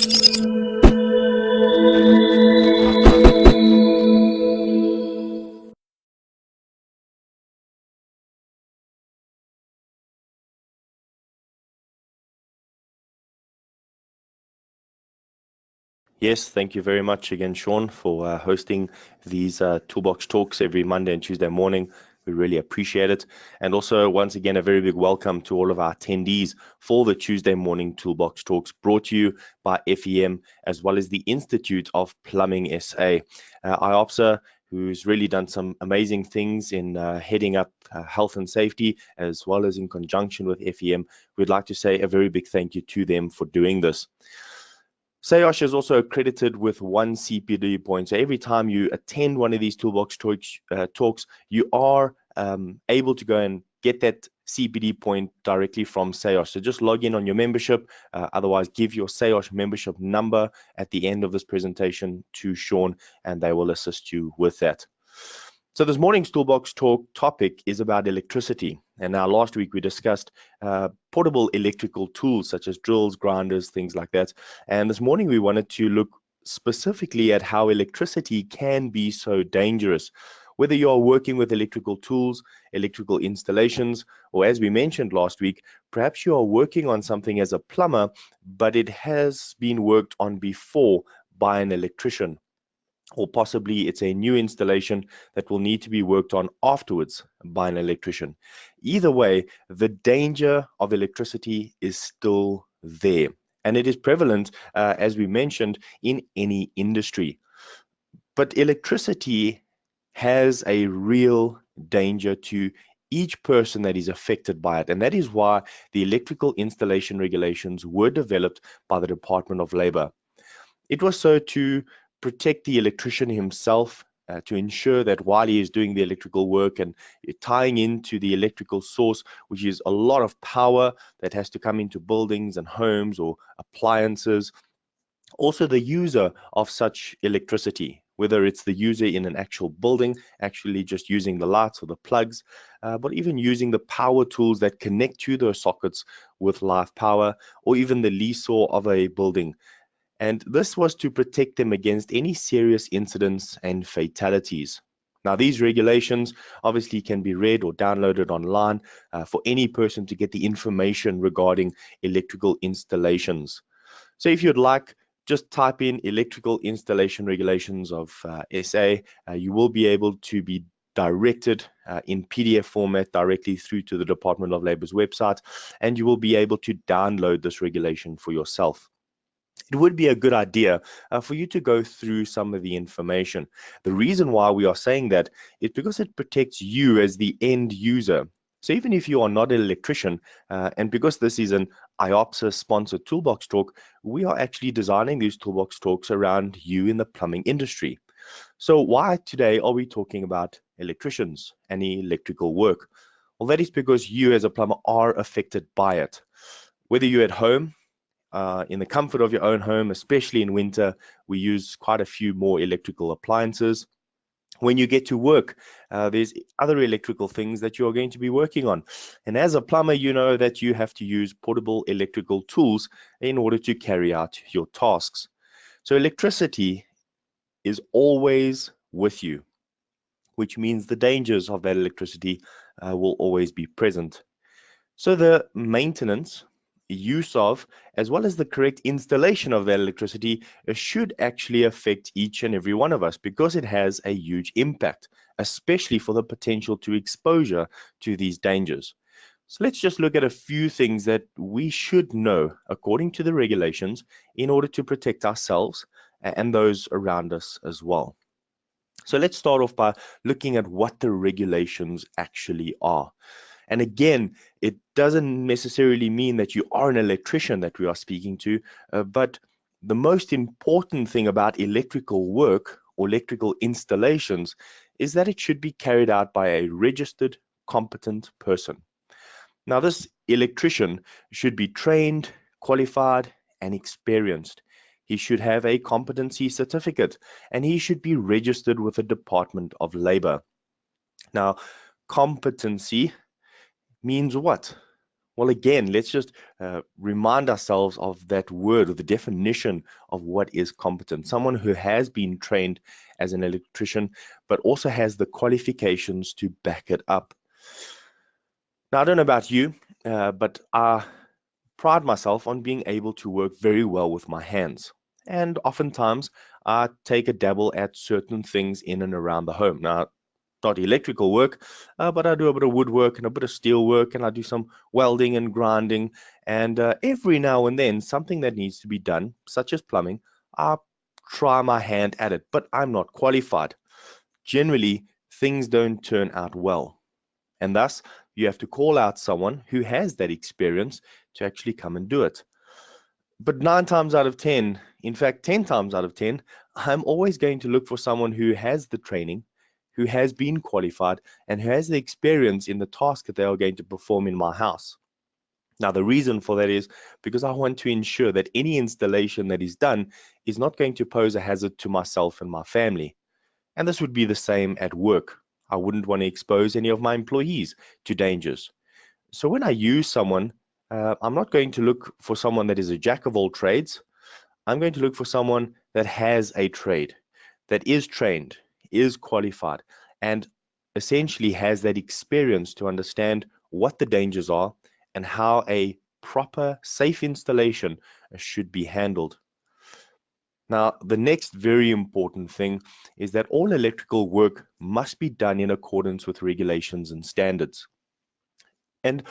Yes, thank you very much again, Sean, for hosting these Toolbox talks every Monday and Tuesday morning. We really appreciate it. And also, once again, a very big welcome to all of our attendees for the Tuesday morning Toolbox talks brought to you by FEM, as well as the Institute of Plumbing SA. IOPSA, who's really done some amazing things in heading up health and safety, as well as in conjunction with FEM. We'd like to say a very big thank you to them for doing this. SAOSH is also accredited with 1 CPD point. So every time you attend one of these Toolbox talks, you are able to go and get that CPD point directly from SAOSH. So just log in on your membership. Otherwise, give your SAOSH membership number at the end of this presentation to Sean, and they will assist you with that. So this morning's Toolbox talk topic is about electricity. And now last week we discussed portable electrical tools such as drills, grinders, things like that. And this morning we wanted to look specifically at how electricity can be so dangerous. Whether you are working with electrical tools, electrical installations, or as we mentioned last week, perhaps you are working on something as a plumber, but it has been worked on before by an electrician, or possibly it's a new installation that will need to be worked on afterwards by an electrician. Either way, the danger of electricity is still there, and it is prevalent, as we mentioned, in any industry. But electricity has a real danger to each person that is affected by it, and that is why the electrical installation regulations were developed by the Department of Labor. It was so to protect the electrician himself, to ensure that while he is doing the electrical work and tying into the electrical source, which is a lot of power that has to come into buildings and homes or appliances, also the user of such electricity, whether it's the user in an actual building, actually just using the lights or the plugs, but even using the power tools that connect to those sockets with live power, or even the leaseor of a building. And this was to protect them against any serious incidents and fatalities. Now, these regulations obviously can be read or downloaded online for any person to get the information regarding electrical installations. So if you'd like, just type in electrical installation regulations of SA. You will be able to be directed in PDF format directly through to the Department of Labor's website, and you will be able to download this regulation for yourself. It would be a good idea for you to go through some of the information. The reason why we are saying that is because it protects you as the end user. So even if you are not an electrician, and because this is an IOPSA sponsored Toolbox talk, we are actually designing these Toolbox talks around you in the plumbing industry. So why today are we talking about electricians and electrical work? Well, that is because you as a plumber are affected by it. Whether you're at home, in the comfort of your own home, especially in winter, we use quite a few more electrical appliances. When you get to work, there's other electrical things that you're going to be working on. And as a plumber, you know that you have to use portable electrical tools in order to carry out your tasks. So electricity is always with you, which means the dangers of that electricity will always be present. So the maintenance, use of, as well as the correct installation of that electricity should actually affect each and every one of us, because it has a huge impact, especially for the potential to exposure to these dangers. So let's just look at a few things that we should know according to the regulations in order to protect ourselves and those around us as well. So let's start off by looking at what the regulations actually are. And again, it doesn't necessarily mean that you are an electrician that we are speaking to, but the most important thing about electrical work or electrical installations is that it should be carried out by a registered, competent person. Now, this electrician should be trained, qualified, and experienced. He should have a competency certificate, and he should be registered with the Department of Labor. Now, competency means what? Well, again, let's just remind ourselves of that word or the definition of what is competent. Someone who has been trained as an electrician, but also has the qualifications to back it up. Now, I don't know about you, but I pride myself on being able to work very well with my hands. And oftentimes, I take a dabble at certain things in and around the home. Now, not electrical work, but I do a bit of woodwork and a bit of steel work, and I do some welding and grinding. And every now and then, something that needs to be done, such as plumbing, I try my hand at it, but I'm not qualified. Generally, things don't turn out well. And thus, you have to call out someone who has that experience to actually come and do it. But 9 times out of 10, in fact, 10 times out of 10, I'm always going to look for someone who has the training, who has been qualified, and who has the experience in the task that they are going to perform in my house. Now, the reason for that is because I want to ensure that any installation that is done is not going to pose a hazard to myself and my family. And this would be the same at work. I wouldn't want to expose any of my employees to dangers. So when I use someone, I'm not going to look for someone that is a jack of all trades. I'm going to look for someone that has a trade, that is trained, is qualified, and essentially has that experience to understand what the dangers are and how a proper, safe installation should be handled. Now, the next very important thing is that all electrical work must be done in accordance with regulations and standards. And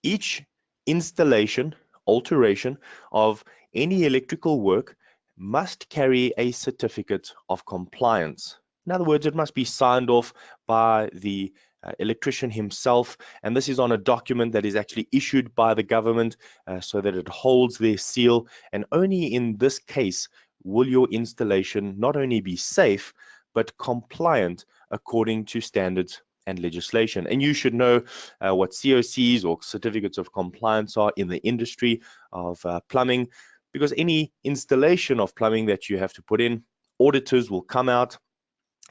each installation, alteration of any electrical work must carry a certificate of compliance. In other words, it must be signed off by the electrician himself, and this is on a document that is actually issued by the government so that it holds their seal. And only in this case will your installation not only be safe, but compliant according to standards and legislation. And you should know what COCs or certificates of compliance are in the industry of plumbing, because any installation of plumbing that you have to put in, auditors will come out.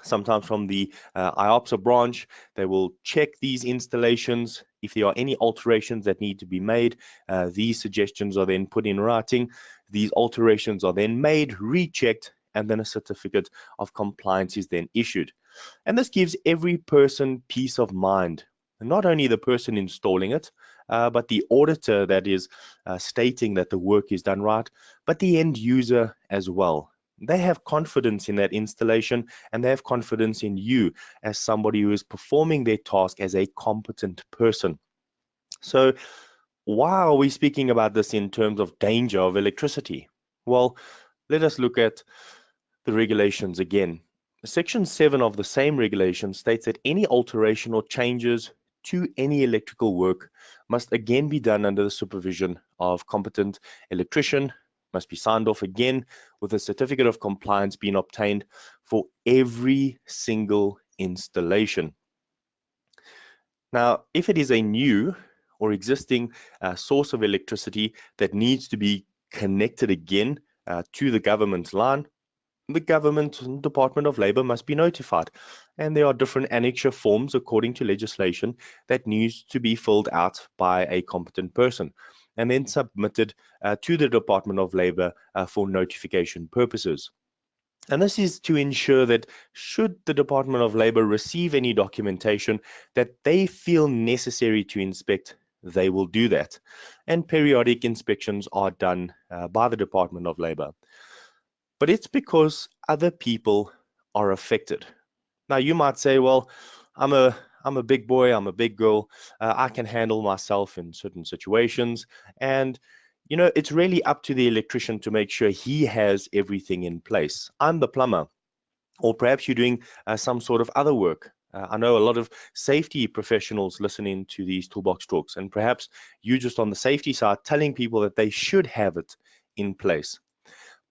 Sometimes from the IOPSA branch, they will check these installations. If there are any alterations that need to be made, these suggestions are then put in writing. These alterations are then made, rechecked, and then a certificate of compliance is then issued. And this gives every person peace of mind, not only the person installing it, but the auditor that is stating that the work is done right, but the end user as well. They have confidence in that installation, and they have confidence in you as somebody who is performing their task as a competent person. So why are we speaking about this in terms of danger of electricity? Well, let us look at the regulations again. Section 7 of the same regulation states that any alteration or changes to any electrical work must again be done under the supervision of competent electrician, must be signed off again with a certificate of compliance being obtained for every single installation. Now, if it is a new or existing source of electricity that needs to be connected again to the government line, the government Department of Labor must be notified. And there are different annexure forms according to legislation that needs to be filled out by a competent person and then submitted to the Department of Labor for notification purposes. And this is to ensure that should the Department of Labor receive any documentation that they feel necessary to inspect, they will do that. And periodic inspections are done by the Department of Labor. But it's because other people are affected. Now you might say, well, I'm a big boy, I'm a big girl, I can handle myself in certain situations. And it's really up to the electrician to make sure he has everything in place. I'm the plumber, or perhaps you're doing some sort of other work. I know a lot of safety professionals listening to these toolbox talks, and perhaps you just on the safety side telling people that they should have it in place.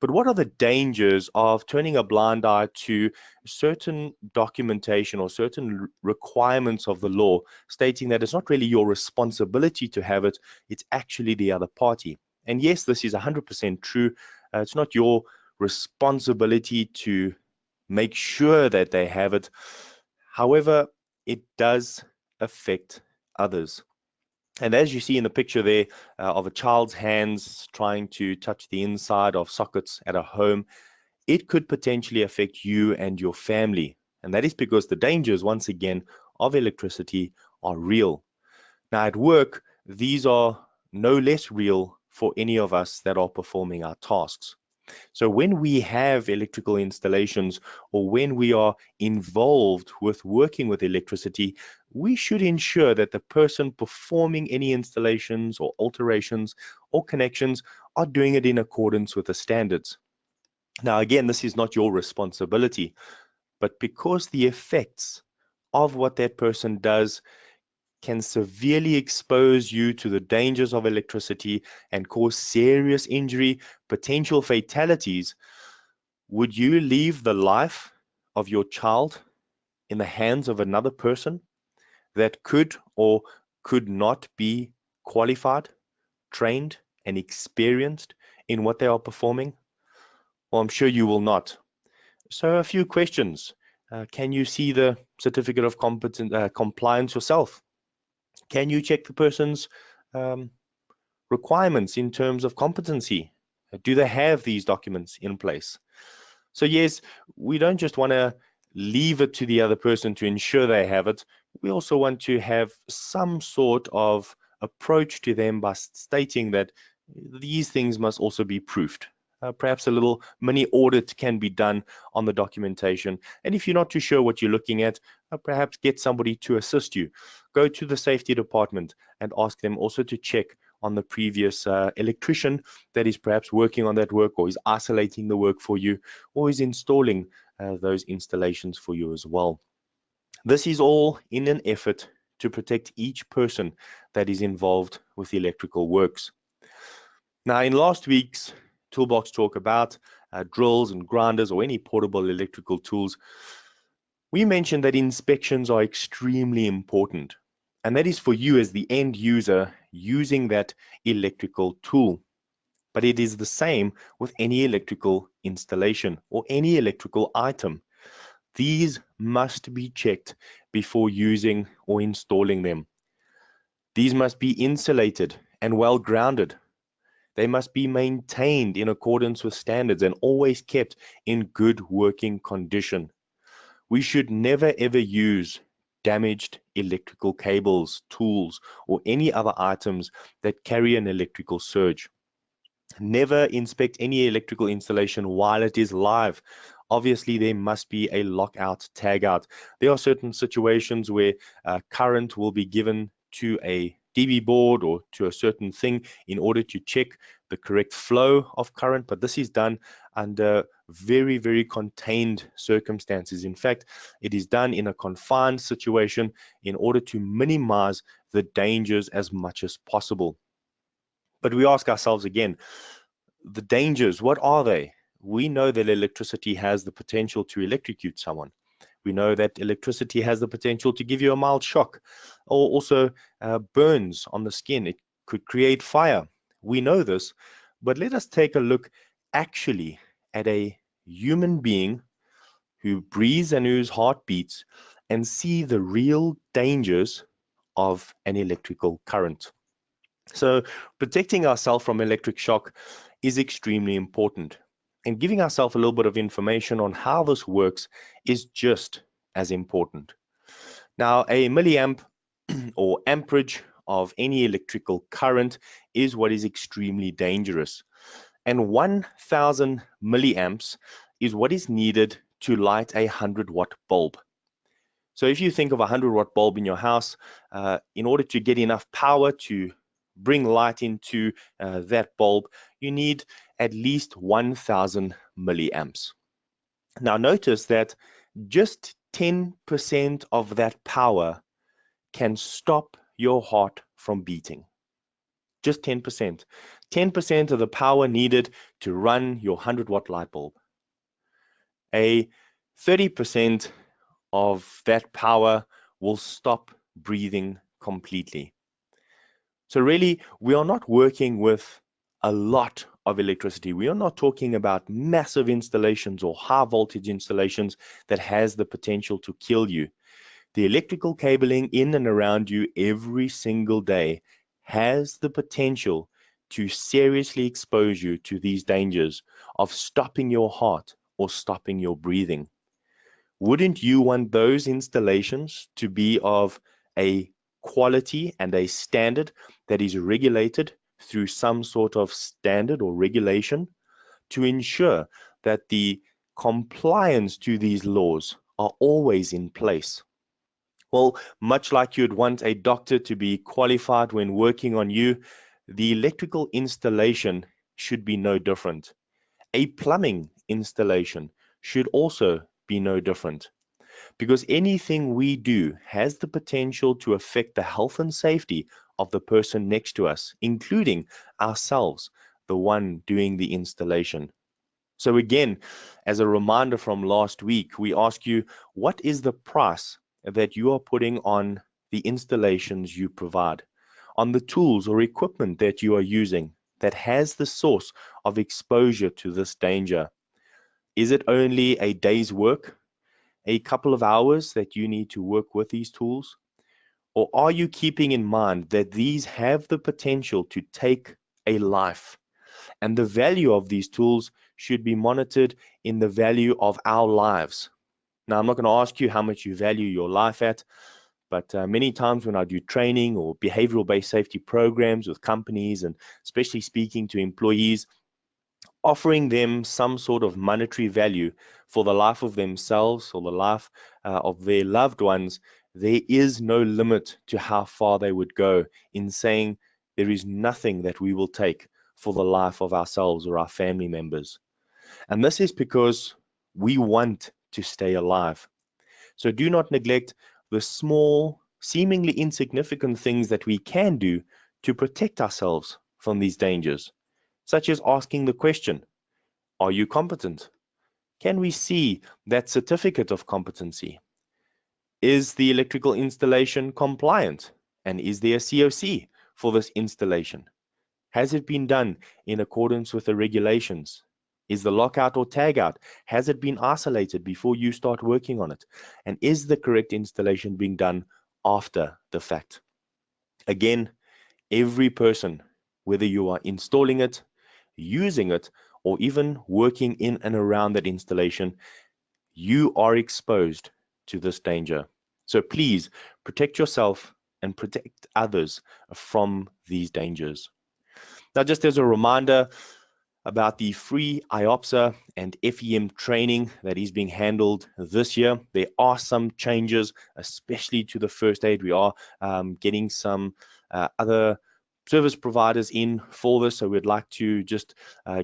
But what are the dangers of turning a blind eye to certain documentation or certain requirements of the law stating that it's not really your responsibility to have it, it's actually the other party? And yes, this is 100% true. It's not your responsibility to make sure that they have it. However, it does affect others. And as you see in the picture there of a child's hands trying to touch the inside of sockets at a home, it could potentially affect you and your family. And that is because the dangers, once again, of electricity are real. Now, at work, these are no less real for any of us that are performing our tasks. So when we have electrical installations or when we are involved with working with electricity, we should ensure that the person performing any installations or alterations or connections are doing it in accordance with the standards. Now, again, this is not your responsibility, but because the effects of what that person does can severely expose you to the dangers of electricity and cause serious injury, potential fatalities, would you leave the life of your child in the hands of another person that could or could not be qualified, trained, and experienced in what they are performing? Well, I'm sure you will not. So, a few questions. Can you see the certificate of compliance yourself? Can you check the person's um, requirements in terms of competency? Do they have these documents in place? So yes, we don't just want to leave it to the other person to ensure they have it. We also want to have some sort of approach to them by stating that these things must also be proofed. Perhaps a little mini audit can be done on the documentation. And if you're not too sure what you're looking at, perhaps get somebody to assist you. Go to the safety department and ask them also to check on the previous electrician that is perhaps working on that work or is isolating the work for you or is installing those installations for you as well. This is all in an effort to protect each person that is involved with electrical works. Now, in last week's Toolbox talk about drills and grinders or any portable electrical tools, we mentioned that inspections are extremely important. And that is for you as the end user using that electrical tool. But it is the same with any electrical installation or any electrical item. These must be checked before using or installing them. These must be insulated and well grounded. They must be maintained in accordance with standards and always kept in good working condition. We should never ever use damaged electrical cables, tools, or any other items that carry an electrical surge. Never inspect any electrical installation while it is live. Obviously, there must be a lockout, tagout. There are certain situations where current will be given to a DB board or to a certain thing in order to check the correct flow of current, but this is done under very, very contained circumstances. In fact, it is done in a confined situation in order to minimize the dangers as much as possible. But we ask ourselves again, the dangers, what are they? We know that electricity has the potential to electrocute someone. We know that electricity has the potential to give you a mild shock or also burns on the skin. It could create fire. We know this, but let us take a look actually at a human being who breathes and whose heart beats and see the real dangers of an electrical current. So protecting ourselves from electric shock is extremely important. And giving ourselves a little bit of information on how this works is just as important. Now, a milliamp or amperage of any electrical current is what is extremely dangerous. And 1000 milliamps is what is needed to light a 100-watt bulb. So if you think of a 100-watt bulb in your house, in order to get enough power to bring light into that bulb, you need at least 1000 milliamps. Now notice that just 10% of that power can stop your heart from beating. Just 10%. 10% of the power needed to run your 100-watt light bulb. A 30% of that power will stop breathing completely. So really, we are not working with a lot of electricity. We are not talking about massive installations or high voltage installations that has the potential to kill you. The electrical cabling in and around you every single day has the potential to seriously expose you to these dangers of stopping your heart or stopping your breathing. Wouldn't you want those installations to be of a quality and a standard that is regulated through some sort of standard or regulation to ensure that the compliance to these laws are always in place? Well, much like you'd want a doctor to be qualified when working on you, the electrical installation should be no different. A plumbing installation should also be no different, because anything we do has the potential to affect the health and safety of the person next to us, including ourselves, the one doing the installation. So again, as a reminder from last week, we ask you, what is the price that you are putting on the installations you provide, on the tools or equipment that you are using that has the source of exposure to this danger? Is it only a day's work, a couple of hours that you need to work with these tools? Or are you keeping in mind that these have the potential to take a life? And the value of these tools should be monitored in the value of our lives. Now, I'm not going to ask you how much you value your life at, but many times when I do training or behavioral based safety programs with companies, and especially speaking to employees, offering them some sort of monetary value for the life of themselves or the life of their loved ones, there is no limit to how far they would go in saying there is nothing that we will take for the life of ourselves or our family members. And this is because we want to stay alive. So do not neglect the small, seemingly insignificant things that we can do to protect ourselves from these dangers, such as asking the question, are you competent? Can we see that certificate of competency? Is the electrical installation compliant? And is there a COC for this installation? Has it been done in accordance with the regulations? Is the lockout or tagout, has it been isolated before you start working on it? And is the correct installation being done after the fact? Again, every person, whether you are installing it, using it, or even working in and around that installation, you are exposed to this danger. So please protect yourself and protect others from these dangers. Now, just as a reminder about the free IOPSA and FEM training that is being handled this year, there are some changes, especially to the first aid. We are getting some other service providers in for this, so we'd like to just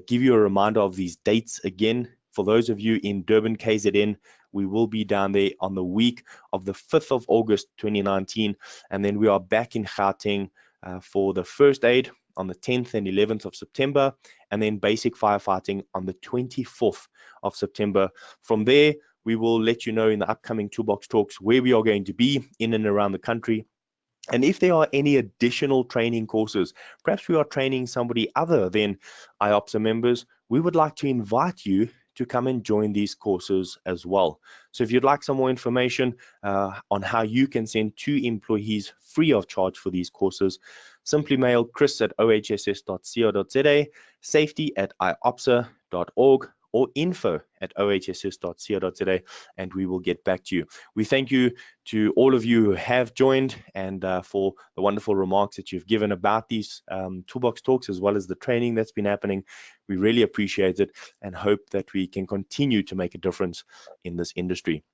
give you a reminder of these dates again. For those of you in Durban, KZN, we will be down there on the week of the 5th of August 2019, and then we are back in Gauteng for the first aid on the 10th and 11th of September, and then basic firefighting on the 24th of September. From there, we will let you know in the upcoming Toolbox Talks where we are going to be in and around the country. And if there are any additional training courses, perhaps we are training somebody other than IOPSA members, we would like to invite you to come and join these courses as well. So if you'd like some more information on how you can send 2 employees free of charge for these courses, simply mail chris@ohss.co.za, safety@iopsa.org, or info@ohss.co.za, and we will get back to you. We thank you to all of you who have joined, and for the wonderful remarks that you've given about these Toolbox Talks, as well as the training that's been happening. We really appreciate it and hope that we can continue to make a difference in this industry.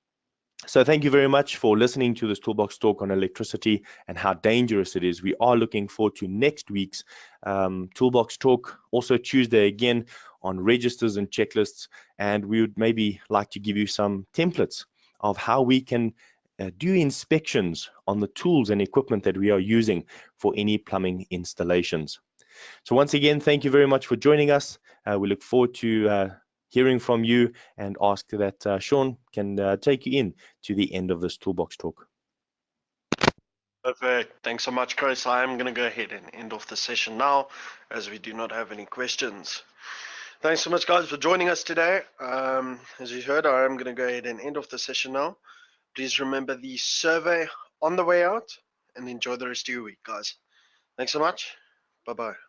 So thank you very much for listening to this Toolbox Talk on electricity and how dangerous it is. We are looking forward to next week's Toolbox Talk, also Tuesday again, on registers and checklists. And we would maybe like to give you some templates of how we can do inspections on the tools and equipment that we are using for any plumbing installations. So once again, thank you very much for joining us. We look forward to hearing from you, and ask that Sean can take you in to the end of this Toolbox Talk. Perfect. Thanks so much, Chris. I am going to go ahead and end off the session now, as we do not have any questions. Thanks so much, guys, for joining us today. As you heard, I am going to go ahead and end off the session now. Please remember the survey on the way out, and enjoy the rest of your week, guys. Thanks so much. Bye-bye.